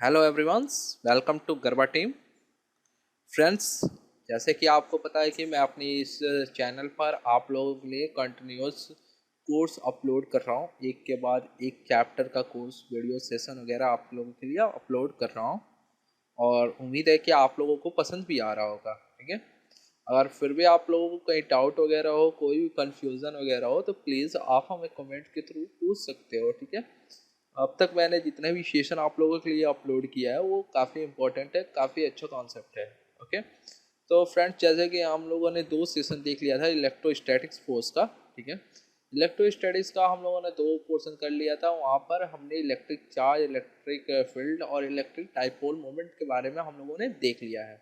Hello everyones, welcome to Garba team. Friends, जैसे कि आपको पता है कि मैं अपनी इस चैनल पर आप लोगों के लिए कंटिन्यूस कोर्स अपलोड कर रहा हूँ। एक के बाद एक चैप्टर का कोर्स वीडियो सेशन वगैरह आप लोगों के लिए अपलोड कर रहा हूँ और उम्मीद है कि आप लोगों को पसंद भी आ रहा होगा। ठीक है, अगर फिर भी आप लोगों को कहीं डाउट वगैरह हो, कोई भी कन्फ्यूज़न वगैरह हो, तो प्लीज़ आप हमें कमेंट के थ्रू पूछ सकते हो। ठीक है, अब तक मैंने जितने भी सेशन आप लोगों के लिए अपलोड किया है वो काफ़ी इंपॉर्टेंट है, काफ़ी अच्छा कॉन्सेप्ट है। ओके, तो फ्रेंड्स, जैसे कि हम लोगों ने 2 सेशन देख लिया था इलेक्ट्रोस्टैटिक्स फोर्स का। ठीक है, इलेक्ट्रोस्टैटिक्स का हम लोगों ने 2 पोर्शन कर लिया था। वहाँ पर हमने इलेक्ट्रिक चार्ज, इलेक्ट्रिक फील्ड और इलेक्ट्रिक डाइपोल मोमेंट के बारे में हम लोगों ने देख लिया है।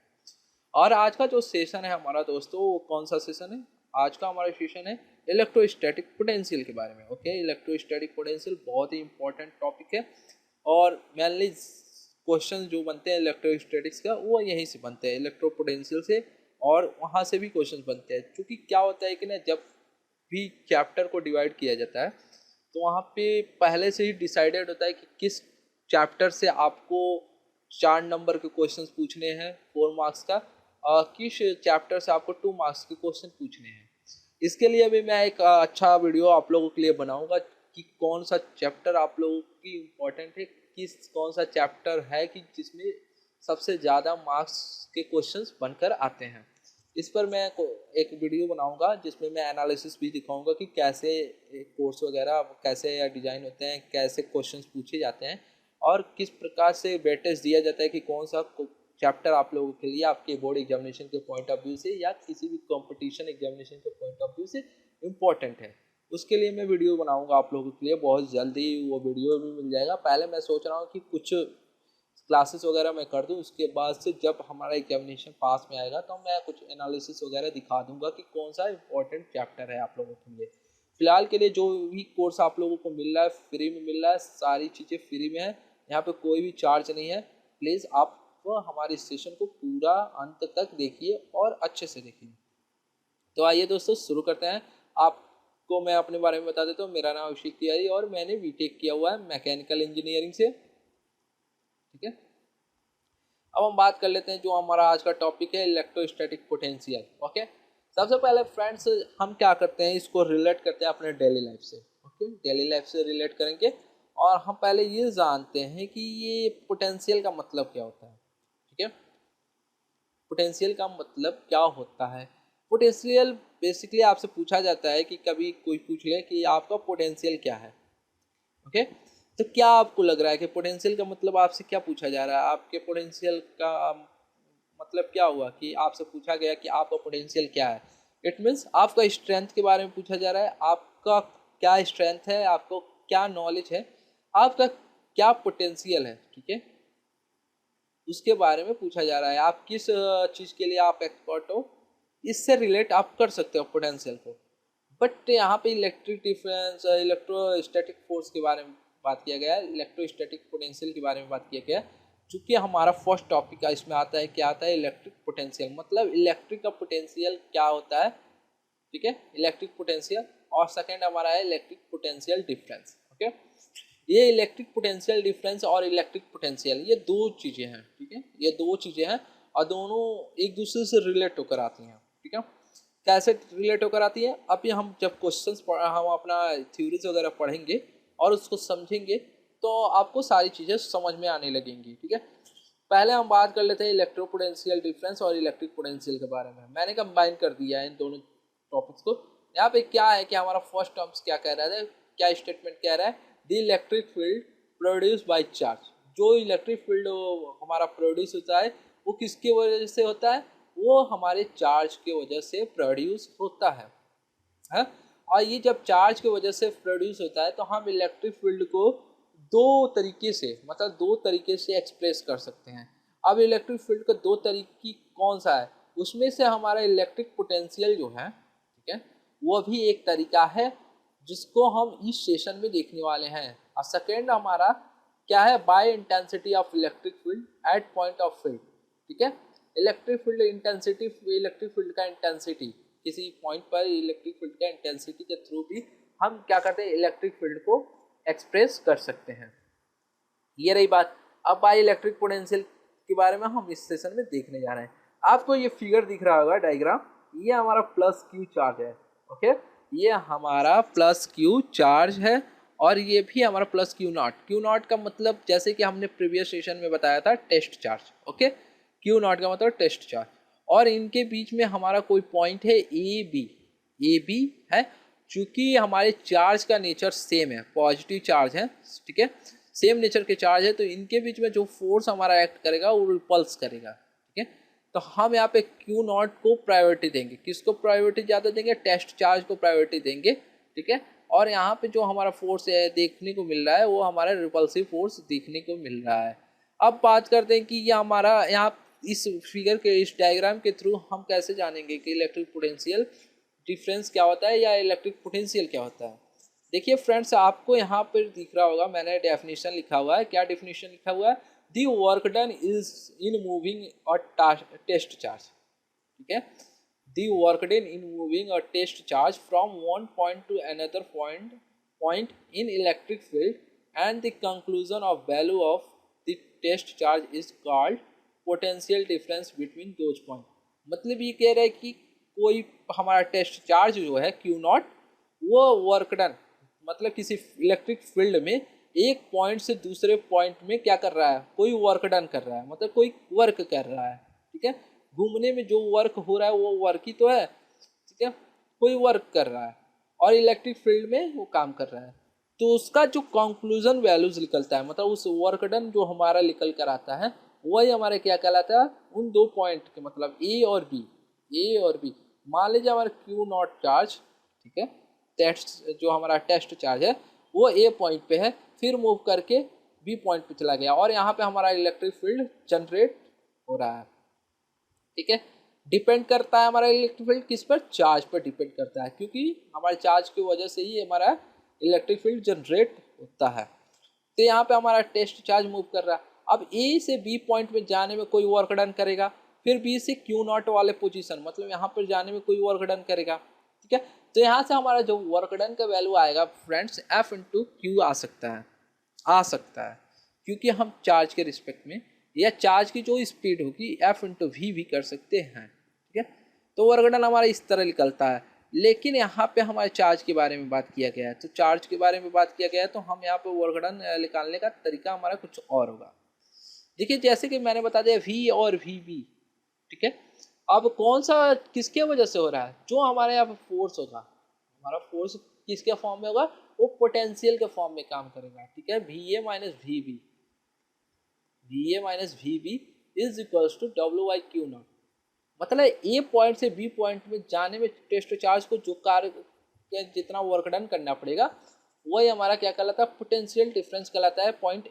और आज का जो सेशन है हमारा दोस्तों, वो कौन सा सेशन है? आज का हमारा सेशन है इलेक्ट्रोस्टैटिक पोटेंशियल के बारे में। ओके, इलेक्ट्रोस्टैटिक पोटेंशियल बहुत ही इंपॉर्टेंट टॉपिक है और मेनली क्वेश्चन जो बनते हैं इलेक्ट्रोस्टैटिक्स का वो यहीं से बनते हैं, इलेक्ट्रो पोटेंशियल से, और वहाँ से भी क्वेश्चन बनते हैं। क्योंकि क्या होता है कि ना, जब भी चैप्टर को डिवाइड किया जाता है तो वहाँ पे पहले से ही डिसाइडेड होता है कि किस चैप्टर से आपको 4 नंबर के क्वेश्चंस पूछने हैं 4 मार्क्स का, और किस चैप्टर से आपको 2 मार्क्स के क्वेश्चन पूछने हैं। इसके लिए भी मैं एक अच्छा वीडियो आप लोगों के लिए बनाऊंगा कि कौन सा चैप्टर आप लोगों की इम्पोर्टेंट है, कौन सा चैप्टर है कि जिसमें सबसे ज़्यादा मार्क्स के क्वेश्चंस बनकर आते हैं। इस पर मैं एक वीडियो बनाऊंगा जिसमें मैं एनालिसिस भी दिखाऊंगा कि कैसे कोर्स वगैरह कैसे या डिज़ाइन होते हैं, कैसे क्वेश्चंस पूछे जाते हैं और किस प्रकार से वेटेज दिया जाता है कि कौन सा चैप्टर आप लोगों के लिए आपके बोर्ड एग्जामिनेशन के पॉइंट ऑफ व्यू से या किसी भी कंपटीशन एग्जामिनेशन के पॉइंट ऑफ व्यू से इम्पोर्टेंट है। उसके लिए मैं वीडियो बनाऊंगा आप लोगों के लिए, बहुत जल्दी वो वीडियो भी मिल जाएगा। पहले मैं सोच रहा हूँ कि कुछ क्लासेस वगैरह मैं कर दूँ, उसके बाद से जब हमारा एग्जामिनेशन पास में आएगा तो मैं कुछ एनालिसिस वगैरह दिखा दूंगा कि कौन सा इंपॉर्टेंट चैप्टर है आप लोगों के लिए। फिलहाल के लिए जो भी कोर्स आप लोगों को मिल रहा है फ्री में मिल रहा है, सारी चीज़ें फ्री में है, यहाँ पे कोई भी चार्ज नहीं है। प्लीज़ आप हमारे सेशन को पूरा अंत तक देखिए और अच्छे से देखिए। तो आइए दोस्तों शुरू करते हैं। आपको मैं अपने बारे में बता देता हूँ। मेरा नाम अभिषेक तिवारी और मैंने बीटेक किया हुआ है मैकेनिकल इंजीनियरिंग से। ठीक है, अब हम बात कर लेते हैं जो हमारा आज का टॉपिक है इलेक्ट्रोस्टैटिक पोटेंशियल। ओके, सबसे पहले फ्रेंड्स हम क्या करते हैं, इसको रिलेट करते हैं अपने डेली लाइफ से। ओके, डेली लाइफ से रिलेट करेंगे और हम पहले ये जानते हैं कि ये पोटेंशियल का मतलब क्या होता है। ठीक है, पोटेंशियल का मतलब क्या होता है? पोटेंशियल बेसिकली आपसे पूछा जाता है कि कभी कोई पूछ ले कि आपका पोटेंशियल क्या है। ओके, तो क्या आपको लग रहा है कि पोटेंशियल का मतलब आपसे क्या पूछा जा रहा है? आपके पोटेंशियल का मतलब क्या हुआ कि आपसे पूछा गया कि आपका पोटेंशियल क्या है? इट मीन्स आपका स्ट्रेंथ के बारे में पूछा जा रहा है। आपका क्या स्ट्रेंथ है, आपको क्या नॉलेज है, आपका क्या पोटेंशियल है। ठीक है, उसके बारे में पूछा जा रहा है। आप किस चीज़ के लिए आप एक्सपर्ट हो, इससे रिलेट आप कर सकते हो पोटेंशियल को। बट यहाँ पे इलेक्ट्रिक डिफरेंस, इलेक्ट्रोस्टैटिक फोर्स के बारे में बात किया गया है, इलेक्ट्रोस्टैटिक पोटेंशियल के बारे में बात किया गया है। चूँकि हमारा फर्स्ट टॉपिक है, इसमें आता है क्या आता है इलेक्ट्रिक पोटेंशियल, मतलब इलेक्ट्रिक का पोटेंशियल क्या होता है। ठीक है, इलेक्ट्रिक पोटेंशियल, और सेकेंड हमारा है इलेक्ट्रिक पोटेंशियल डिफरेंस। ओके, ये इलेक्ट्रिक पोटेंशियल डिफरेंस और इलेक्ट्रिक पोटेंशियल ये 2 चीज़ें हैं। ठीक है, ये 2 चीज़ें हैं और दोनों एक दूसरे से रिलेट होकर आती हैं। ठीक है, कैसे रिलेट होकर आती है? अभी हम जब क्वेश्चंस हम अपना थ्योरीज वगैरह पढ़ेंगे और उसको समझेंगे तो आपको सारी चीज़ें समझ में आने लगेंगी। ठीक है, पहले हम बात कर लेते हैं इलेक्ट्रो पोटेंशियल डिफरेंस और इलेक्ट्रिक पोटेंशियल के बारे में। मैंने कंबाइन कर दिया है इन दोनों टॉपिक्स को। यहाँ पे क्या है कि हमारा फर्स्ट टर्म्स क्या कह रहा है, क्या स्टेटमेंट कह रहा है, the electric field produce by charge. जो इलेक्ट्रिक फील्ड हमारा प्रोड्यूस होता है वो किसकी वजह से होता है? वो हमारे चार्ज के वजह से प्रोड्यूस होता है। और ये जब चार्ज की वजह से प्रोड्यूस होता है तो हम इलेक्ट्रिक फील्ड को 2 तरीके से एक्सप्रेस कर सकते हैं। अब इलेक्ट्रिक फील्ड का 2 तरीके कौन सा है? उसमें से हमारा इलेक्ट्रिक पोटेंशियल जो है, ठीक है, वो भी एक तरीका है जिसको हम इस सेशन में देखने वाले हैं। और सेकेंड हमारा क्या है, by intensity of electric field at point of field. ठीक है, electric field intensity, electric field का इंटेंसिटी किसी पॉइंट पर इलेक्ट्रिक फील्ड का इंटेंसिटी के थ्रू भी हम क्या करते हैं, इलेक्ट्रिक फील्ड को एक्सप्रेस कर सकते हैं। ये रही बात। अब बाई इलेक्ट्रिक पोटेंशियल के बारे में हम इस सेशन में देखने जा रहे हैं। आपको ये फिगर दिख रहा होगा डायग्राम, ये हमारा प्लस क्यू चार्ज है। ओके, ये हमारा प्लस क्यू चार्ज है और ये भी हमारा plus q not. Q naught का मतलब जैसे कि हमने प्रीवियस सेशन में बताया था test charge. Okay, q naught का मतलब टेस्ट चार्ज, और इनके बीच में हमारा कोई पॉइंट है ए बी है। चूंकि हमारे चार्ज का नेचर सेम है, पॉजिटिव चार्ज है, ठीक है, सेम नेचर के चार्ज है, तो इनके बीच में जो फोर्स हमारा एक्ट करेगा वो रिपल्स करेगा। ठीक है, तो हम यहाँ पे क्यू नॉट को प्रायोरिटी देंगे। किसको प्रायोरिटी ज़्यादा देंगे? टेस्ट चार्ज को प्रायोरिटी देंगे। ठीक है, और यहाँ पे जो हमारा फोर्स है देखने को मिल रहा है वो हमारा रिपल्सिव फोर्स देखने को मिल रहा है। अब बात करते हैं कि ये हमारा यहाँ इस फिगर के, इस डायग्राम के थ्रू हम कैसे जानेंगे कि इलेक्ट्रिक पोटेंशियल डिफरेंस क्या होता है या इलेक्ट्रिक पोटेंशियल क्या होता है। देखिए फ्रेंड्स, आपको यहाँ पर दिख रहा होगा मैंने डेफिनेशन लिखा हुआ है। क्या डेफिनेशन लिखा हुआ है? The work done is in moving a test charge. ठीक है, the work done in moving a test charge from one point to another point in electric field and the conclusion of value of the test charge is called potential difference between those point. मतलब ये कह रहा है कि कोई हमारा test charge जो है क्यू नॉट, वो वर्क डन मतलब किसी इलेक्ट्रिक फील्ड में एक पॉइंट से दूसरे पॉइंट में क्या कर रहा है, कोई वर्क डन कर रहा है, मतलब कोई वर्क कर रहा है। ठीक है, घूमने में जो वर्क हो रहा है वो वर्क ही तो है। ठीक है, कोई वर्क कर रहा है और इलेक्ट्रिक फील्ड में वो काम कर रहा है, तो उसका जो कंक्लूजन वैल्यूज निकलता है, मतलब उस वर्क डन जो हमारा निकल कर आता है वही हमारे क्या कहलाता है, उन दो पॉइंट के, मतलब ए और बी। मान लीजिए हमारा क्यू नॉट चार्ज, ठीक है, टेस्ट जो हमारा टेस्ट चार्ज है वो ए पॉइंट पे है, फिर मूव करके बी पॉइंट पे चला गया और यहाँ पे हमारा इलेक्ट्रिक फील्ड जनरेट हो रहा है। ठीक है, डिपेंड करता है हमारा इलेक्ट्रिक फील्ड किस पर? चार्ज पर डिपेंड करता है, क्योंकि हमारे चार्ज की वजह से ही हमारा इलेक्ट्रिक फील्ड जनरेट होता है। तो यहाँ पे हमारा टेस्ट चार्ज मूव कर रहा है। अब ए से बी पॉइंट में जाने में कोई वर्क डन करेगा, फिर बी से क्यू नॉट वाले पोजीशन, मतलब यहाँ पर जाने में कोई वर्क डन करेगा। ठीक है, तो यहाँ से हमारा जो वर्क डन का वैल्यू आएगा फ्रेंड्स, एफ इंटू क्यू आ सकता है, क्योंकि हम चार्ज के रिस्पेक्ट में या चार्ज की जो स्पीड होगी एफ इंटू वी भी कर सकते हैं। ठीक है, तो वर्क डन हमारा इस तरह निकलता है। लेकिन यहाँ पे हमारे चार्ज के बारे में बात किया गया है, तो चार्ज के बारे में बात किया गया है तो हम यहाँ पे वर्क डन निकालने का तरीका हमारा कुछ और होगा। देखिए, जैसे कि मैंने बता दिया वी और वी बी। ठीक है, अब कौन सा किसके वजह से हो रहा है? जो हमारे यहाँ पे फोर्स होगा, हमारा फोर्स किसके फॉर्म में होगा? वो पोटेंशियल के फॉर्म में काम करेगा। ठीक है, V A minus V B is equals to W by q naught. मतलब ए पॉइंट से बी पॉइंट में जाने में टेस्ट चार्ज को जो कार्य जितना वर्क डन करना पड़ेगा वही हमारा क्या कहलाता है? पोटेंशियल डिफरेंस कहलाता है पॉइंट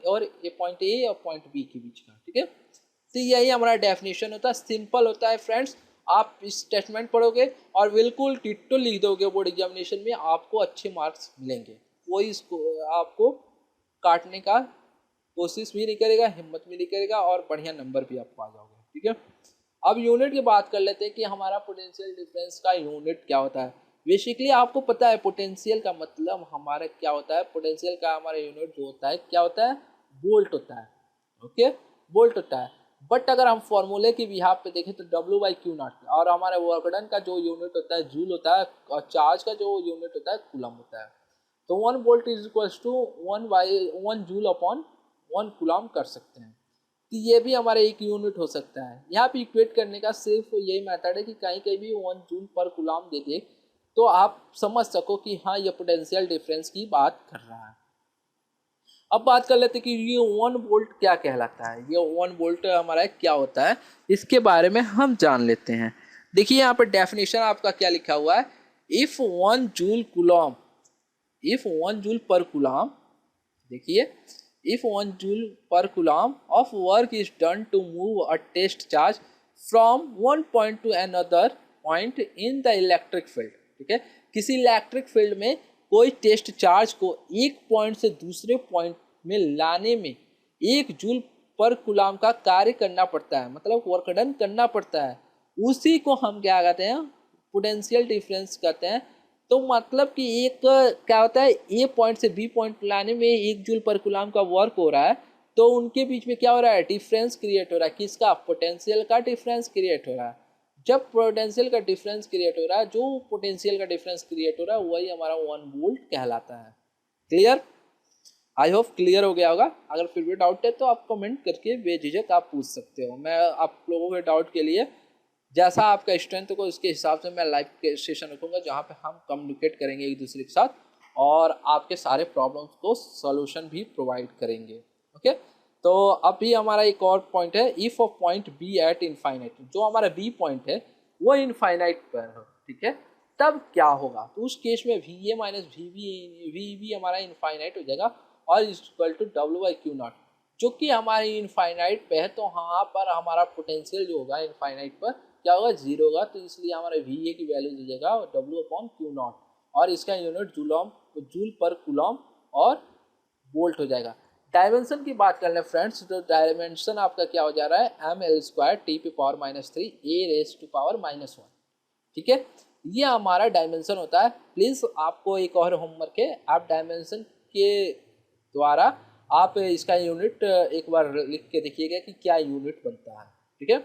पॉइंट ए और पॉइंट बी के बीच का। ठीक है, तो यही हमारा डेफिनेशन होता है। सिंपल होता है फ्रेंड्स, आप इस स्टेटमेंट पढ़ोगे और बिल्कुल डिट्टो लिख दोगे बोर्ड एग्जामिनेशन में, आपको अच्छे मार्क्स मिलेंगे। कोई इसको आपको काटने का कोशिश भी नहीं करेगा, हिम्मत भी नहीं करेगा और बढ़िया नंबर भी आप पा जाओगे। ठीक है, अब यूनिट की बात कर लेते हैं कि हमारा पोटेंशियल डिफरेंस का यूनिट क्या होता है। बेसिकली आपको पता है पोटेंशियल का मतलब हमारा क्या होता है। पोटेंशियल का हमारा यूनिट जो होता है क्या होता है? वोल्ट होता है। ओके, वोल्ट होता है। बट अगर हम फॉर्मूले की बिहाफ पे देखें तो डब्ल्यू बाई क्यू नॉट, और हमारे वर्क डन का जो यूनिट होता है जूल होता है और चार्ज का जो यूनिट होता है कूलम होता है। तो 1 volt is equals to 1 joule upon 1 coulomb कर सकते हैं। तो ये भी हमारा एक यूनिट हो सकता है। यहाँ पे इक्वेट करने का सिर्फ यही मेथड है कि कहीं कहीं भी 1 जूल पर कूलम दे दे तो आप समझ सको कि हाँ ये पोटेंशियल डिफरेंस की बात कर रहा है। अब बात कर लेते हैं कि ये 1 वोल्ट क्या कहलाता है। ये 1 वोल्ट हमारा क्या होता है इसके बारे में हम जान लेते हैं। देखिए यहाँ पर डेफिनेशन आपका क्या लिखा हुआ है, इफ 1 जूल पर कूलम, देखिए if 1 joule per coulomb of work is done to move a test charge from one point to another point in the electric field। ठीक है, किसी इलेक्ट्रिक फील्ड में कोई टेस्ट चार्ज को एक पॉइंट से दूसरे पॉइंट में लाने में 1 जूल पर कूलम का कार्य करना पड़ता है, मतलब वर्क डन करना पड़ता है। उसी को हम क्या कहते हैं? पोटेंशियल डिफरेंस कहते हैं। तो मतलब कि एक क्या होता है, ए पॉइंट से बी पॉइंट लाने में 1 जूल पर कूलम का वर्क हो रहा है, तो उनके बीच में क्या हो रहा है, डिफरेंस क्रिएट हो रहा है। किसका, पोटेंशियल का डिफरेंस क्रिएट हो रहा है। जब पोटेंशियल का डिफरेंस क्रिएट हो रहा है, जो पोटेंशियल का डिफरेंस क्रिएट हो रहा है वही हमारा 1 वोल्ट कहलाता है। क्लियर, आई होप क्लियर हो गया होगा। अगर फिर भी डाउट है तो आप कमेंट करके बेझिझक आप पूछ सकते हो। मैं आप लोगों के डाउट के लिए जैसा आपका स्ट्रेंथ हो उसके हिसाब से मैं लाइव सेशन रखूँगा, जहाँ पे हम कम्युनिकेट करेंगे एक दूसरे के साथ और आपके सारे प्रॉब्लम्स को सॉल्यूशन भी प्रोवाइड करेंगे। ओके, तो अभी हमारा एक और पॉइंट है, if of point B at infinite. जो हमारा बी पॉइंट है वो इनफाइनाइट पर है, ठीक है, तब क्या होगा, तो उस केस में V A minus V B हमारा इनफाइनाइट हो जाएगा और is equal to W by q naught, जो कि हमारे इनफाइनाइट पे है। तो यहाँ पर हमारा पोटेंशियल जो होगा इनफाइनाइट पर क्या होगा, जीरो होगा। तो इसलिए हमारे वी ए की वैल्यू हो जाएगा डब्ल्यू अपॉन क्यू नॉट और इसका यूनिट जूल पर कूलम और वोल्ट हो जाएगा। डायमेंशन की बात कर लें फ्रेंड्स, तो डायमेंशन आपका क्या हो जा रहा है, M L square T P power -3 A raise to power -1, ठीक है, ये हमारा डायमेंशन होता है। प्लीज़ आपको एक और होमवर्क है, आप डायमेंशन के द्वारा आप इसका यूनिट एक बार लिख के देखिएगा कि क्या यूनिट बनता है, ठीक है।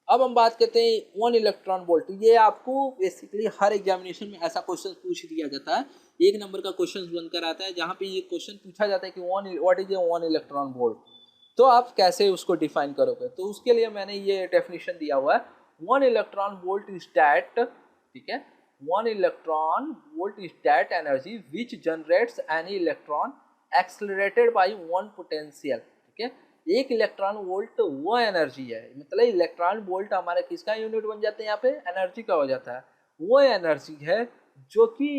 अब हम बात करते हैं 1 इलेक्ट्रॉन वोल्ट। ये आपको बेसिकली हर एग्जामिनेशन में ऐसा क्वेश्चन पूछ दिया जाता है, 1 नंबर का क्वेश्चन बनकर आता है, जहाँ पे ये क्वेश्चन पूछा जाता है कि what is a 1 electron volt. तो आप कैसे उसको डिफाइन करोगे, तो उसके लिए मैंने ये डेफिनेशन दिया हुआ है, 1 इलेक्ट्रॉन वोल्ट इज दैट, ठीक है, 1 electron volt is that energy which generates any electron accelerated by 1 potential, ठीक है। 1 इलेक्ट्रॉन वोल्ट वो एनर्जी है, मतलब इलेक्ट्रॉन वोल्ट हमारा किसका यूनिट बन जाते हैं, यहाँ पे एनर्जी का हो जाता है। वो एनर्जी है जो कि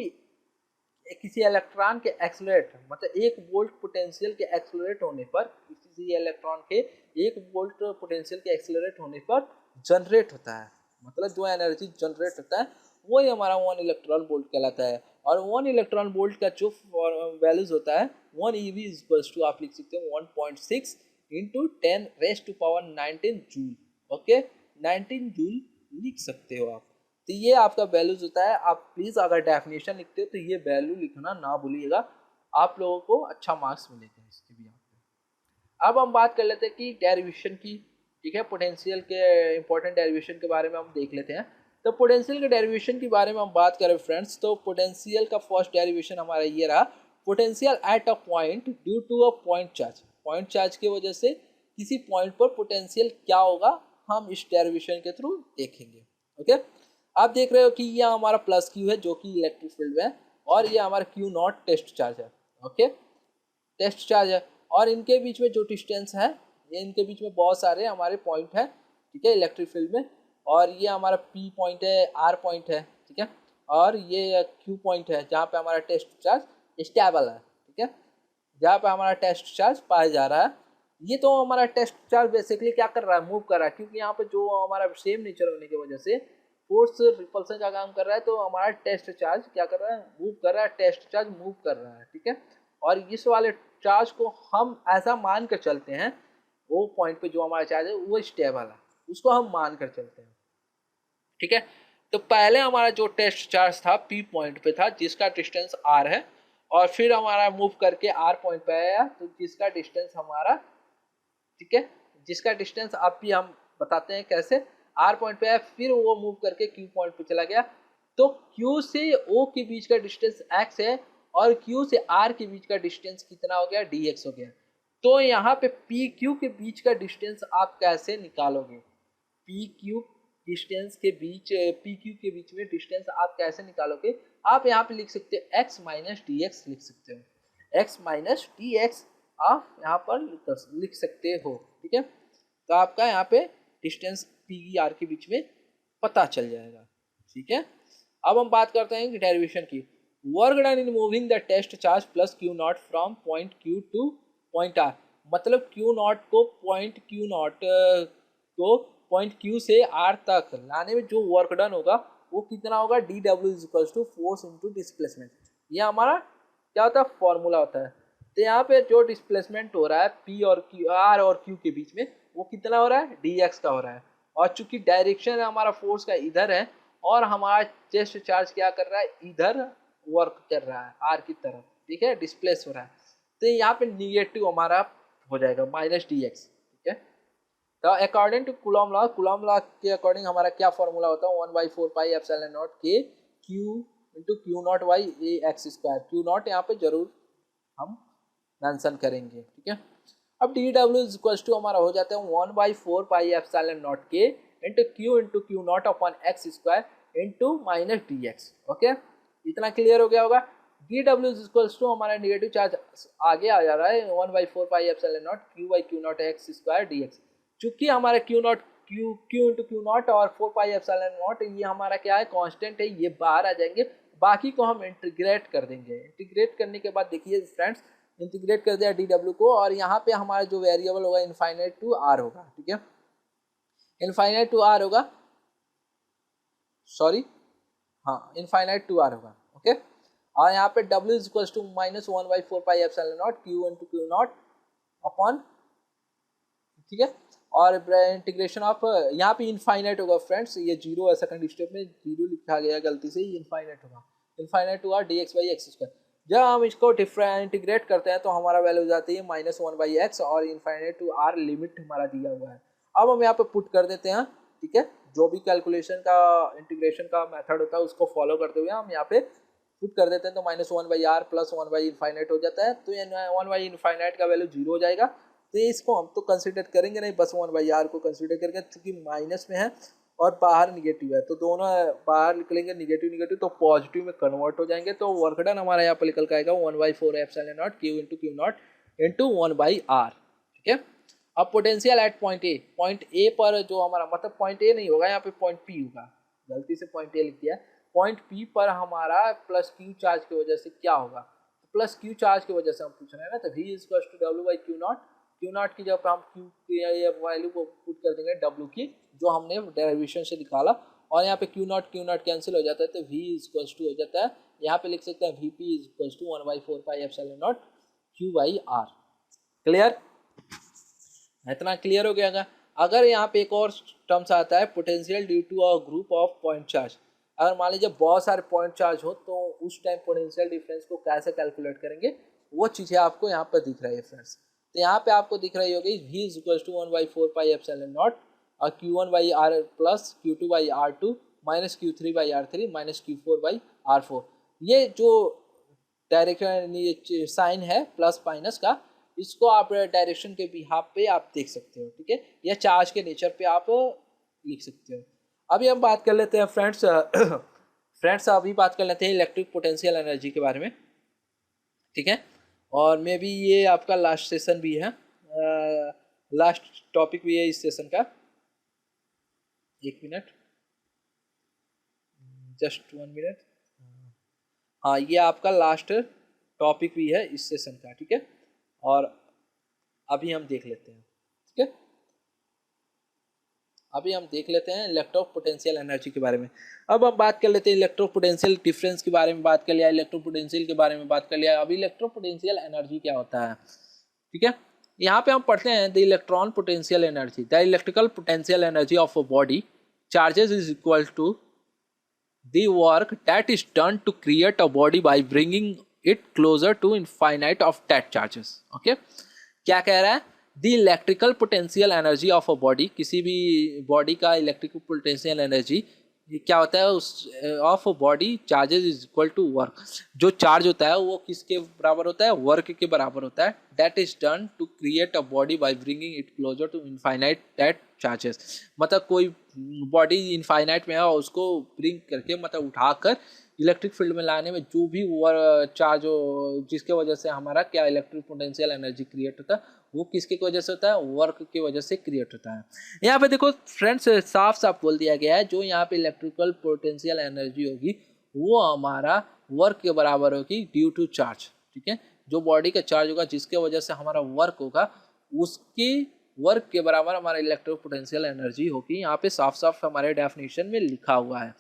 किसी इलेक्ट्रॉन के एक्सलरेट, मतलब 1 वोल्ट पोटेंशियल के एक्सलरेट होने पर, किसी इलेक्ट्रॉन के 1 वोल्ट पोटेंशियल के एक्सलरेट होने पर जनरेट होता है, मतलब जो एनर्जी जनरेट होता है वही हमारा 1 इलेक्ट्रॉन वोल्ट कहलाता है। और 1 इलेक्ट्रॉन वोल्ट का जो वैल्यूज होता है 1 EV इज इक्वल्स टू, आप लिख सकते हो 1.6 into 10 raise to power 19 joule, okay, 19 joule लिख सकते हो आप। तो ये आपका वैल्यूज होता है। आप प्लीज़ अगर डेफिनेशन लिखते हो तो ये वैल्यू लिखना ना भूलिएगा, आप लोगों को अच्छा मार्क्स मिलेगा इसके भी। अब हम बात कर लेते हैं कि डेरिवेशन की, ठीक है, पोटेंशियल के इंपॉर्टेंट डेरिवेशन के बारे में हम देख लेते हैं। तो पोटेंशियल के डेरिवेशन के बारे में हम बात करें फ्रेंड्स, तो पोटेंशियल का फर्स्ट डेरिवेशन हमारा ये रहा, potential at a point due to a point charge. Point charge की वजह से किसी पॉइंट पर पोटेंशियल क्या होगा, हम इस डेरिवेशन के थ्रू देखेंगे। ओके, आप देख रहे हो कि यह हमारा प्लस क्यू है जो कि इलेक्ट्रिक फील्ड में है, और ये हमारा क्यू नॉट टेस्ट चार्ज है, ओके, टेस्ट चार्ज है। और इनके बीच में जो डिस्टेंस है, ये इनके बीच में बहुत सारे हमारे पॉइंट है, ठीक है, इलेक्ट्रिक फील्ड में। और ये हमारा पी पॉइंट है, आर पॉइंट है, ठीक है, और ये क्यू पॉइंट है जहाँ पे हमारा टेस्ट चार्ज स्टेबल है, ठीक है, जहाँ पे हमारा टेस्ट चार्ज पाया जा रहा है। ये तो हमारा टेस्ट चार्ज बेसिकली क्या कर रहा है, मूव कर रहा है, क्योंकि यहाँ पे जो हमारा सेम नेचर होने की वजह से फोर्स रिपल्सन का काम कर रहा है, तो हमारा टेस्ट चार्ज क्या कर रहा है, मूव कर रहा है, टेस्ट चार्ज मूव कर रहा है, ठीक है। और इस वाले चार्ज को हम ऐसा मान कर चलते हैं, वो पॉइंट पे जो हमारा चार्ज है वो स्टेबल है, उसको हम मान कर चलते हैं, ठीक है। तो पहले हमारा जो टेस्ट चार्ज था पी पॉइंट पे था, जिसका डिस्टेंस आर है, और फिर हमारा मूव करके आर पॉइंट पे आया, तो जिसका डिस्टेंस हमारा, ठीक है, जिसका डिस्टेंस आप भी हम बताते हैं कैसे, आर पॉइंट पे आया, फिर वो मूव करके क्यू पॉइंट पे चला गया। तो क्यू से ओ के बीच का डिस्टेंस एक्स है, और क्यू से आर के बीच का डिस्टेंस कितना हो गया, डी एक्स हो गया। तो यहाँ पे पी क्यू के बीच का डिस्टेंस आप कैसे निकालोगे, पी क्यू डिस्टेंस के बीच, पी क्यू के बीच में डिस्टेंस आप कैसे निकालोगे, आप यहाँ पे लिख सकते हो एक्स माइनस डी एक्स लिख सकते हो, एक्स माइनस डी एक्स आप यहाँ पर लिख सकते हो, ठीक है। तो आपका यहाँ पे डिस्टेंस पी आर के बीच में पता चल जाएगा, ठीक है। अब हम बात करते हैं डेरिवेशन की। Work done in moving the test charge plus q naught from point Q to point R, मतलब क्यू नॉट को पॉइंट क्यू से आर तक लाने में जो वर्क डन होगा वो कितना होगा, d W is equals to force into displacement. ये हमारा क्या होता है, फॉर्मूला होता है। तो यहाँ पे जो डिस्प्लेसमेंट हो रहा है पी और क्यू, आर और क्यू के बीच में, वो कितना हो रहा है, डी एक्स का हो रहा है। और चूंकि डायरेक्शन हमारा फोर्स का इधर है और हमारा चेस्ट चार्ज क्या कर रहा है, इधर वर्क कर रहा है आर की तरफ, ठीक है, डिस्प्लेस हो रहा है, तो यहाँ पे निगेटिव हमारा हो जाएगा माइनस डी एक्स, ठीक है। तो अकॉर्डिंग टू कूलॉम लॉ के अकॉर्डिंग हमारा क्या फॉर्मूला होता है, 1/4 पाई एप्सिलॉन नॉट के q into q naught by a x square. Q naught यहाँ पे जरूर हम मेंशन करेंगे, ठीक है। अब d W is equal to हमारा हो जाता है 1/4 पाई एप्सिलॉन नॉट के into q naught upon x square into minus d x. Okay, इतना क्लियर हो गया होगा। D W is equal to हमारा नेगेटिव चार्ज आगे आ जा रहा है 1/4 pi epsilon naught Q by q not x square D x. चूंकि हमारा Q not q into q not और 4 पाई एप्सिलॉन नॉट ये हमारा क्या है, कांस्टेंट है, ये बाहर आ जाएंगे, बाकी को हम इंटीग्रेट कर देंगे। इंटीग्रेट करने के बाद देखिए फ्रेंड्स, इंटीग्रेट कर दिया डी डब्ल्यू को, और यहाँ पे हमारा जो वेरिएबल होगा इनफाइनाइट टू आर होगा, ठीक है, इनफाइनाइट टू आर होगा, सॉरी हाँ इनफाइनाइट टू आर होगा। ओके, और यहाँ पे W is equal to minus 1/4 pi epsilon naught q into q naught upon, ठीक है, और इंटीग्रेशन ऑफ यहाँ पे इनफाइनाइट होगा फ्रेंड्स, ये जीरो है, सेकंड स्टेप में जीरो लिखा गया गलती से, ये इनफाइनाइट होगा, infinite to R d x by x square. जब हम इसको इंटीग्रेट करते हैं तो हमारा वैल्यू हो जाती है -1/x, और इनफाइनाइट टू आर लिमिट हमारा दिया हुआ है। अब हम यहाँ पे पुट कर देते हैं, ठीक है, जो भी कैलकुलेशन का इंटीग्रेशन का मेथड होता है उसको फॉलो करते हुए हम यहाँ पे पुट कर देते हैं, तो -1/r प्लस 1/इनफाइनाइट हो जाता है, तो ये 1/इनफाइनाइट का वैल्यू 0 हो जाएगा। तो इसको हम तो कंसिडर करेंगे नहीं, बस 1/r को कंसिडर करेंगे, क्योंकि माइनस में है और बाहर निगेटिव है, तो दोनों बाहर निकलेंगे निगेटिव निगेटिव, तो पॉजिटिव में कन्वर्ट हो जाएंगे। तो वर्क डन हमारा यहाँ पर निकल के आएगा 1/4 epsilon naught q into q not into 1/r, ठीक है। अब पोटेंशियल एट पॉइंट ए पर जो हमारा, मतलब पॉइंट ए नहीं होगा यहाँ पे, पॉइंट पी होगा, गलती से पॉइंट ए लिख दिया। पॉइंट पी पर हमारा प्लस क्यू चार्ज की वजह से क्या होगा, तो प्लस क्यू चार्ज की वजह से हम पूछ रहे हैं ना, तो v is equal to W by q naught की जब हम क्यू की वैल्यू को पुट कर देंगे डब्ल्यू की, जो हमने डेरिवेशन से निकाला, और यहाँ पे क्यू नॉट कैंसिल हो जाता है, तो v इज इक्वल टू हो जाता है, यहाँ पे लिख सकते हैं vp is equal to 1/4 pi epsilon naught q by r। Clear, इतना क्लियर हो गया। अगर यहाँ पे एक और टर्म्स आता है, potential due to a group of point charge. अगर मान लीजिए बहुत सारे पॉइंट चार्ज हो, तो उस टाइम पोटेंशियल डिफरेंस को कैसे कैलकुलेट करेंगे, वो चीज़ें आपको यहाँ पर दिख रही है फ्रेंड्स। तो यहाँ पे आपको दिख रही होगी v is equal to 1/4 pi epsilon naught और q1/r plus q2/r2 minus q3/r3 minus q4/r4। ये जो डायरेक्शन साइन है प्लस माइनस का, इसको आप डायरेक्शन के बिहाफ पे आप देख सकते हो, ठीक है, या चार्ज के नेचर पे आप लिख सकते हो। अभी हम बात कर लेते हैं फ्रेंड्स फ्रेंड्स अभी बात कर लेते हैं इलेक्ट्रिक पोटेंशियल एनर्जी के बारे में, ठीक है, और मे बी ये आपका लास्ट सेशन भी है, लास्ट टॉपिक भी है इस सेशन का। एक मिनट, जस्ट 1 मिनट, हाँ ये आपका लास्ट टॉपिक भी है इस सेशन का, ठीक है, और अभी हम देख लेते हैं, ठीक है, अभी हम देख लेते हैं इलेक्ट्रिक पोटेंशियल एनर्जी के बारे में। अब हम बात कर लेते हैं इलेक्ट्रिक पोटेंशियल डिफरेंस के बारे में बात कर लिया, इलेक्ट्रिक पोटेंशियल के बारे में बात कर लिया। अभी इलेक्ट्रिक पोटेंशियल एनर्जी क्या होता है, ठीक है, यहाँ पे हम पढ़ते हैं the electron potential energy, the electrical potential energy of a body charges is equal to the work that is done to create a body by bringing it closer to infinite of that charges. Okay, क्या कह रहा है, the electrical potential energy of a body, किसी भी body का electrical potential energy क्या होता है, उस of a body charges is equal to work, जो चार्ज होता है वो किसके बराबर होता है, वर्क के बराबर होता है, that is done to create a body by bringing it closer to infinite that charges. मतलब कोई बॉडी इनफाइनाइट में है और उसको ब्रिंग करके, मतलब उठाकर इलेक्ट्रिक फील्ड में लाने में जो भी चार्ज हो, जिसके वजह से हमारा क्या इलेक्ट्रिक पोटेंशियल एनर्जी क्रिएट होता है, वो किसके वजह से होता है, वर्क की वजह से क्रिएट होता है। यहाँ पे देखो फ्रेंड्स साफ साफ बोल दिया गया है, जो यहाँ पे इलेक्ट्रिकल पोटेंशियल एनर्जी होगी वो हमारा वर्क के बराबर होगी ड्यू टू चार्ज, ठीक है, जो बॉडी का चार्ज होगा जिसके वजह से हमारा वर्क होगा, उसकी वर्क के बराबर हमारा इलेक्ट्रिक पोटेंशियल एनर्जी होगी। यहाँ पे साफ साफ हमारे डेफिनेशन में लिखा हुआ है।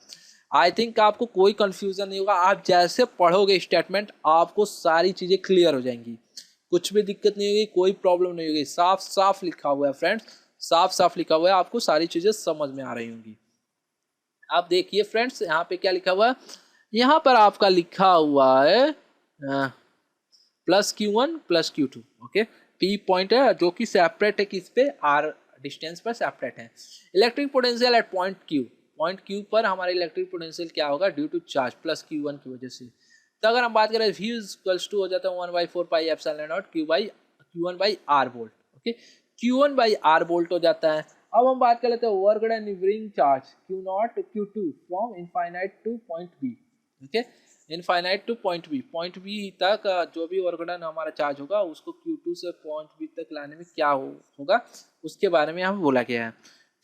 आई थिंक आपको कोई कंफ्यूजन नहीं होगा, आप जैसे पढ़ोगे स्टेटमेंट आपको सारी चीज़ें क्लियर हो जाएंगी, कुछ भी दिक्कत नहीं होगी, कोई प्रॉब्लम नहीं होगी, साफ साफ लिखा हुआ है फ्रेंड्स, साफ साफ लिखा हुआ है, आपको सारी चीज़ें समझ में आ रही होंगी। आप देखिए फ्रेंड्स यहाँ पे क्या लिखा हुआ है, यहाँ पर आपका लिखा हुआ है plus Q1 plus Q2। Okay, P point है जो कि सेपरेट है किस पे, R डिस्टेंस पर सेपरेट है। Electric potential at point Q पर हमारा इलेक्ट्रिक पोटेंशियल क्या होगा, due to charge plus Q1 की वजह से। तो अगर हम बात करें V इक्वल्स टू हो जाता है 1/4 pi epsilon naught Q1 by R volt. Okay, Q1 by R volt हो जाता है। अब हम बात कर लेते हैं work done during charge Q0 Q2 from infinite to point B। Okay, infinite to point B तक जो भी वर्क डन हमारा चार्ज होगा उसको Q2 से पॉइंट बी तक लाने में क्या होगा उसके बारे में यहाँ बोला गया है।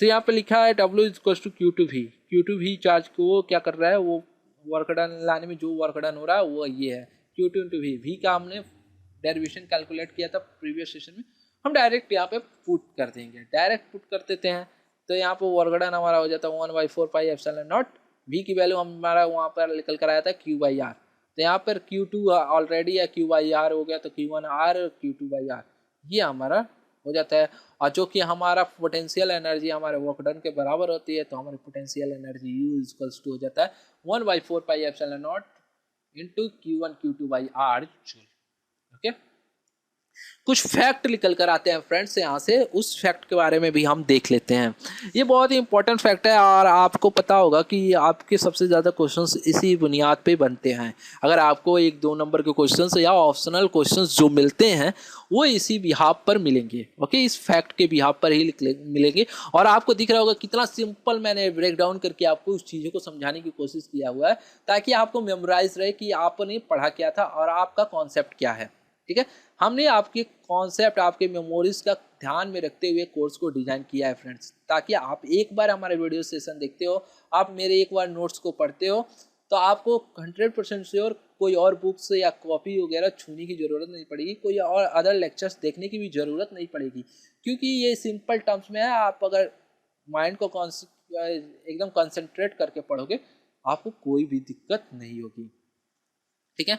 तो यहाँ पे लिखा है W इक्वल टू Q2 भी चार्ज को क्या कर रहा है, वो वर्क डन लाने में जो वर्क डन हो रहा है वो ये है Q2 इंटू V का हमने डेरिवेशन कैलकुलेट किया था प्रीवियस सेशन में, हम डायरेक्ट यहाँ पे पुट कर देंगे, डायरेक्ट पुट कर देते हैं। तो यहाँ पे वर्क डन हमारा हो जाता है 1/4 पाई एप्सिलॉन नॉट, V की वैल्यू हमारा वहाँ पर निकल कर आया था Q/R। तो यहाँ पर Q2 ऑलरेडी है, Q/R हो गया, तो Q1R Q2/R ये हमारा हो जाता है। और जो कि हमारा पोटेंशियल एनर्जी हमारे वर्क डन के बराबर होती है, तो हमारी potential energy U equals to हो जाता है 1/4 pi epsilon naught into Q1 Q2/R joule. Okay, कुछ फैक्ट निकल कर आते हैं फ्रेंड्स यहाँ से, उस फैक्ट के बारे में भी हम देख लेते हैं। ये बहुत ही इंपॉर्टेंट फैक्ट है और आपको पता होगा कि आपके सबसे ज़्यादा क्वेश्चंस इसी बुनियाद पे बनते हैं। अगर आपको 1-2 नंबर के क्वेश्चंस या ऑप्शनल क्वेश्चंस जो मिलते हैं वो इसी बिहाफ पर मिलेंगे। ओके, इस फैक्ट के बिहाफ पर ही मिलेंगे। और आपको दिख रहा होगा कितना सिंपल मैंने ब्रेक डाउन करके आपको उस चीज़ों को समझाने की कोशिश किया हुआ है, ताकि आपको मेमोराइज रहे कि आपने पढ़ा क्या था और आपका कॉन्सेप्ट क्या है। ठीक है, हमने आपके कॉन्सेप्ट, आपके मेमोरीज का ध्यान में रखते हुए कोर्स को डिजाइन किया है फ्रेंड्स, ताकि आप एक बार हमारे वीडियो सेशन देखते हो, आप मेरे एक बार नोट्स को पढ़ते हो, तो आपको 100% श्योर कोई और बुक्स या कॉपी वगैरह छूने की ज़रूरत नहीं पड़ेगी, कोई और अदर लेक्चर्स देखने की भी ज़रूरत नहीं पड़ेगी, क्योंकि ये सिंपल टर्म्स में है। आप अगर माइंड को एकदम कंसंट्रेट करके पढ़ोगे आपको कोई भी दिक्कत नहीं होगी। ठीक है,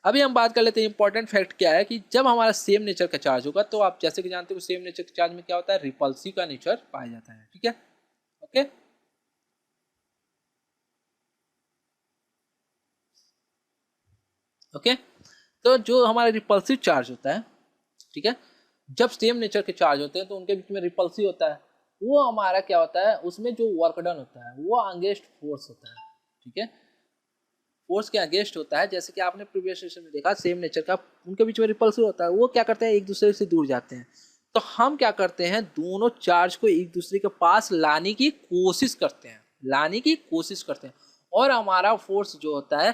अभी हम बात कर लेते हैं इंपॉर्टेंट फैक्ट क्या है कि जब हमारा सेम नेचर का चार्ज होगा, तो आप जैसे कि जानते हो सेम नेचर के चार्ज में क्या होता है, रिपल्सिव का नेचर पाया जाता है। ठीक है, ओके, ओके, तो जो हमारा रिपल्सिव चार्ज होता है, ठीक है, जब सेम नेचर के चार्ज होते हैं तो उनके बीच में रिपल्सिव होता है, वो हमारा क्या होता है, उसमें जो वर्क डन होता है वो अगेंस्ट फोर्स होता है। ठीक है, फोर्स के अगेंस्ट होता है, जैसे कि आपने प्रीवियस सेशन में देखा सेम नेचर का उनके बीच में रिपल्सिव होता है, वो क्या करते हैं एक दूसरे से दूर जाते हैं। तो हम क्या करते हैं, दोनों चार्ज को एक दूसरे के पास लाने की कोशिश करते हैं, और हमारा फोर्स जो होता है,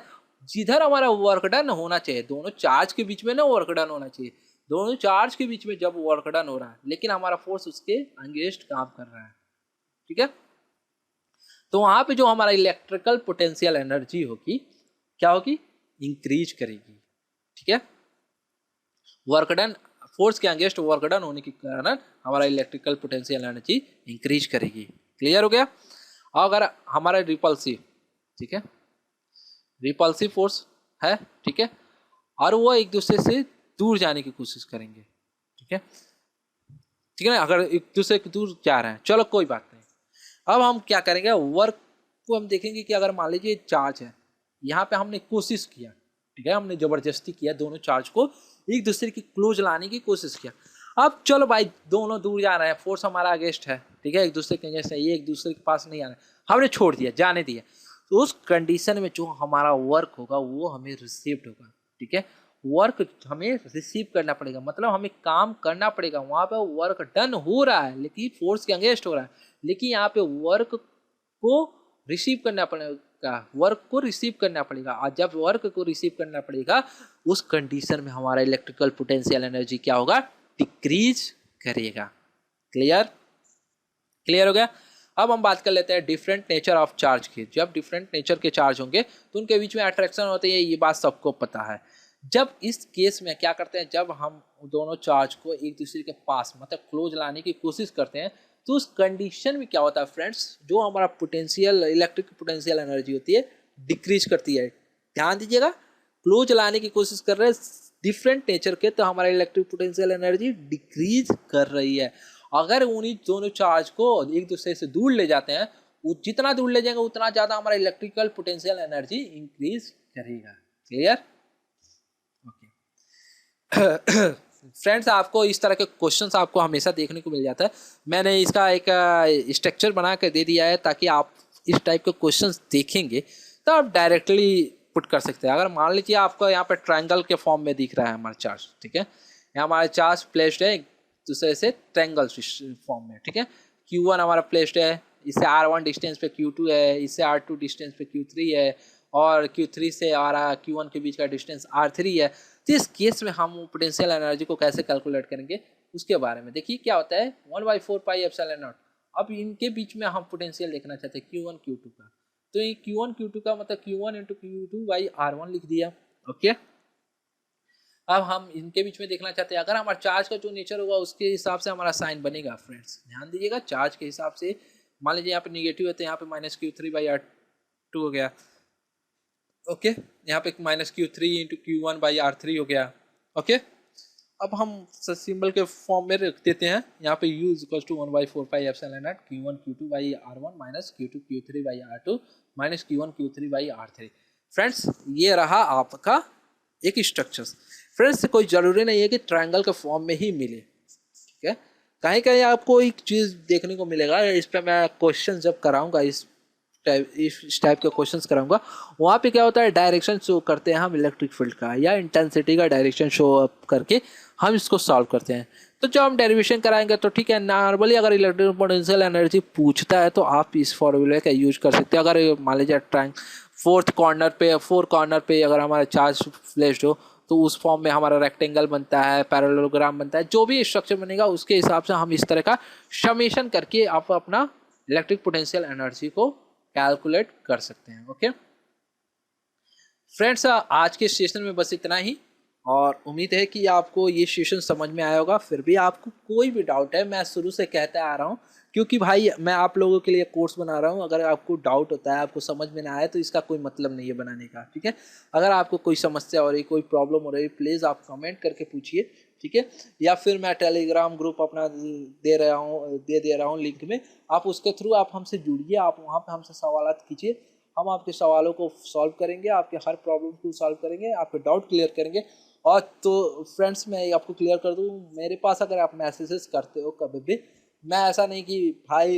जिधर हमारा वर्क डन होना चाहिए, दोनों चार्ज के बीच में ना वर्क डन होना चाहिए, दोनों चार्ज के बीच में जब वर्क डन हो रहा है लेकिन हमारा फोर्स उसके अगेंस्ट काम कर रहा है। ठीक है, तो वहां पे जो हमारा इलेक्ट्रिकल पोटेंशियल एनर्जी होगी क्या होगी, इंक्रीज करेगी। ठीक है, वर्क डन, फोर्स के अगेंस्ट वर्क डन होने के कारण हमारा इलेक्ट्रिकल पोटेंशियल एनर्जी इंक्रीज करेगी। क्लियर हो गया। अगर हमारा रिपल्सिव, ठीक है, रिपल्सिव फोर्स है, ठीक है, और वो एक दूसरे से दूर जाने की कोशिश करेंगे। ठीक है, ठीक है ना, अगर एक दूसरे से दूर जा रहे हैं, चलो कोई बात नहीं। अब हम क्या करेंगे, वर्क को हम देखेंगे कि अगर मान लीजिए चार्ज है, यहाँ पे हमने कोशिश किया, ठीक है, हमने जबरदस्ती किया, दोनों चार्ज को एक दूसरे की क्लोज लाने की कोशिश किया। अब चलो भाई दोनों दूर जा रहे हैं, फोर्स हमारा अगेंस्ट है, ठीक है, एक दूसरे के अगेंस्ट है, ये एक दूसरे के पास नहीं आ रहा है, हमने छोड़ दिया, जाने दिया, तो उस कंडीशन में जो हमारा वर्क होगा वो हमें रिसीव्ड होगा। ठीक है, वर्क हमें रिसीव करना पड़ेगा, मतलब हमें काम करना पड़ेगा, वहां पे वर्क डन हो रहा है लेकिन फोर्स के अगेंस्ट हो रहा है, लेकिन यहाँ पे वर्क को रिसीव करना पड़ेगा, वर्क को रिसीव करना पड़ेगा, और जब वर्क को रिसीव करना पड़ेगा उस कंडीशन में हमारा इलेक्ट्रिकल पोटेंशियल एनर्जी क्या होगा, डिक्रीज करेगा। क्लियर, क्लियर हो गया। अब हम बात कर लेते हैं डिफरेंट नेचर ऑफ चार्ज की। जब डिफरेंट नेचर के चार्ज होंगे तो उनके बीच में अट्रैक्शन होती है, ये बात सबको पता है। जब इस केस में क्या करते हैं, जब हम दोनों चार्ज को एक दूसरे के पास मतलब क्लोज लाने की कोशिश करते हैं, तो उस कंडीशन में क्या होता है फ्रेंड्स, जो हमारा पोटेंशियल इलेक्ट्रिक पोटेंशियल एनर्जी होती है डिक्रीज करती है। ध्यान दीजिएगा, क्लोज लाने की कोशिश कर रहे हैं डिफरेंट नेचर के, तो हमारा इलेक्ट्रिक पोटेंशियल एनर्जी डिक्रीज कर रही है। अगर उन्हीं दोनों चार्ज को एक दूसरे से दूर ले जाते हैं, जितना दूर ले जाएंगे उतना ज्यादा हमारा इलेक्ट्रिकल पोटेंशियल एनर्जी इंक्रीज करेगा। Clear, okay. फ्रेंड्स आपको इस तरह के क्वेश्चंस आपको हमेशा देखने को मिल जाता है। मैंने इसका एक स्ट्रक्चर बना कर दे दिया है ताकि आप इस टाइप के क्वेश्चंस देखेंगे तो आप डायरेक्टली पुट कर सकते हैं। अगर मान लीजिए आपको यहाँ पे ट्रायंगल के फॉर्म में दिख रहा है हमारा चार्ट, ठीक है, यहाँ हमारा चार्ट प्लेस्ड है दूसरे से ट्रायंगल फॉर्म में, ठीक है। Q1 हमारा प्लेस्ड है, इससे R1 डिस्टेंस पे Q2 है, इससे R2 डिस्टेंस पे Q3 है, और Q3 से और Q1 के बीच का डिस्टेंस R3 है। तो इस केस में हम पोटेंशियल एनर्जी को कैसे कैलकुलेट करेंगे उसके बारे में देखिए क्या होता है 1/4 पाई एप्सिलॉन नॉट। अब इनके बीच में हम पोटेंशियल देखना चाहते हैं Q1 Q2 का, तो ये Q1 Q2 का मतलब Q1 into Q2 by R1 लिख दिया। ओके, अब हम इनके बीच में देखना चाहते हैं अगर हमारा चार्ज का जो नेचर होगा उसके हिसाब से हमारा साइन बनेगा। फ्रेंड्स ध्यान दीजिएगा, चार्ज के हिसाब से मान लीजिए यहाँ पे निगेटिव है तो यहाँ पे -Q3/R2 हो गया। ओके, यहाँ पे -Q3 into Q1 by R3 हो गया। ओके, अब हम सिंबल के फॉर्म में रख देते हैं यहाँ पे U is equal to 1/4 pi epsilon naught Q1 Q2 by R1 minus Q2 Q3 by R2 minus Q1 Q3 by R3। Friends ये रहा आपका एक स्ट्रक्चर। फ्रेंड्स कोई ज़रूरी नहीं है कि ट्रायंगल के फॉर्म में ही मिले, ठीक है, कहीं कहीं आपको एक चीज़ देखने को मिलेगा। इस पर मैं क्वेश्चन जब कराऊंगा इस टाइप के क्वेश्चंस कराऊंगा, वहाँ पे क्या होता है डायरेक्शन शो करते हैं हम इलेक्ट्रिक फील्ड का या इंटेंसिटी का डायरेक्शन शो अप करके हम इसको सॉल्व करते हैं। तो जब हम डेरिवेशन कराएंगे तो ठीक है, नॉर्मली अगर इलेक्ट्रिक पोटेंशियल एनर्जी पूछता है तो आप इस फॉर्मूले का यूज कर सकते हैं। अगर मान लीजिए फोर कॉर्नर पे अगर हमारा चार्ज प्लेस्ड हो तो उस फॉर्म में हमारा रेक्टेंगल बनता है, पैरेललोग्राम बनता है, जो भी स्ट्रक्चर बनेगा उसके हिसाब से हम इस तरह का समेशन करके आप अपना इलेक्ट्रिक पोटेंशियल एनर्जी को कैलकुलेट कर सकते हैं। ओके फ्रेंड्स, आज के सेशन में बस इतना ही, और उम्मीद है कि आपको ये सेशन समझ में आया होगा। फिर भी आपको कोई भी डाउट है, मैं शुरू से कहता आ रहा हूँ क्योंकि भाई मैं आप लोगों के लिए कोर्स बना रहा हूँ। अगर आपको डाउट होता है, आपको समझ में ना आए तो इसका कोई मतलब नहीं है बनाने का, ठीक है। अगर आपको कोई समस्या हो रही, कोई प्रॉब्लम हो रही, प्लीज़ आप कमेंट करके पूछिए, ठीक है। या फिर मैं टेलीग्राम ग्रुप अपना दे रहा हूँ लिंक में, आप उसके थ्रू आप हमसे जुड़िए, आप वहाँ पे हमसे सवालात कीजिए, हम आपके सवालों को सॉल्व करेंगे, आपके हर प्रॉब्लम को सॉल्व करेंगे, आपके डाउट क्लियर करेंगे। और तो फ्रेंड्स मैं आपको क्लियर कर दूँ, मेरे पास अगर आप मैसेजेस करते हो कभी भी, मैं ऐसा नहीं कि भाई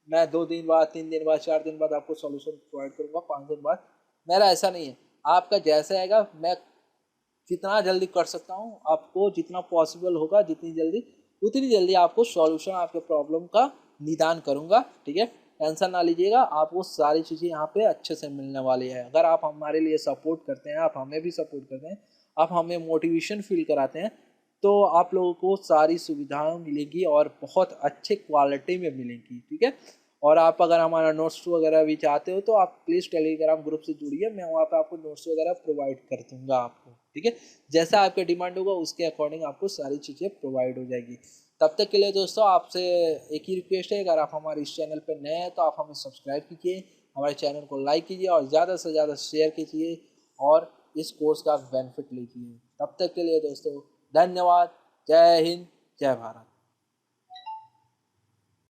मैं 2 दिन बाद, 3 दिन बाद, 4 दिन बाद आपको सॉल्यूशन प्रोवाइड करूँगा, 5 दिन बाद, मेरा ऐसा नहीं है। आपका जैसा आएगा मैं जितना जल्दी कर सकता हूँ, आपको जितना पॉसिबल होगा उतनी जल्दी आपको सॉल्यूशन आपके प्रॉब्लम का निदान करूँगा, ठीक है। टेंशन ना लीजिएगा, आपको सारी चीज़ें यहाँ पे अच्छे से मिलने वाली है। अगर आप हमारे लिए सपोर्ट करते हैं, आप हमें भी सपोर्ट करते हैं, आप हमें मोटिवेशन फील कराते हैं, तो आप लोगों को सारी सुविधाएं मिलेंगी और बहुत अच्छे क्वालिटी में मिलेंगी, ठीक है। और आप अगर हमारा नोट्स वगैरह भी चाहते हो तो आप प्लीज़ टेलीग्राम ग्रुप से जुड़िए, मैं वहाँ पे आपको नोट्स वगैरह प्रोवाइड कर दूँगा आपको, ठीक है। जैसा आपका डिमांड होगा उसके अकॉर्डिंग आपको सारी चीज़ें प्रोवाइड हो जाएगी। तब तक के लिए दोस्तों आपसे एक ही रिक्वेस्ट है, अगर आप हमारे इस चैनल पर नए हैं तो आप हमें सब्सक्राइब कीजिए, हमारे चैनल को लाइक कीजिए और ज़्यादा से ज़्यादा शेयर कीजिए और इस कोर्स का बेनिफिट लीजिए। तब तक के लिए दोस्तों धन्यवाद। जय हिंद, जय भारत।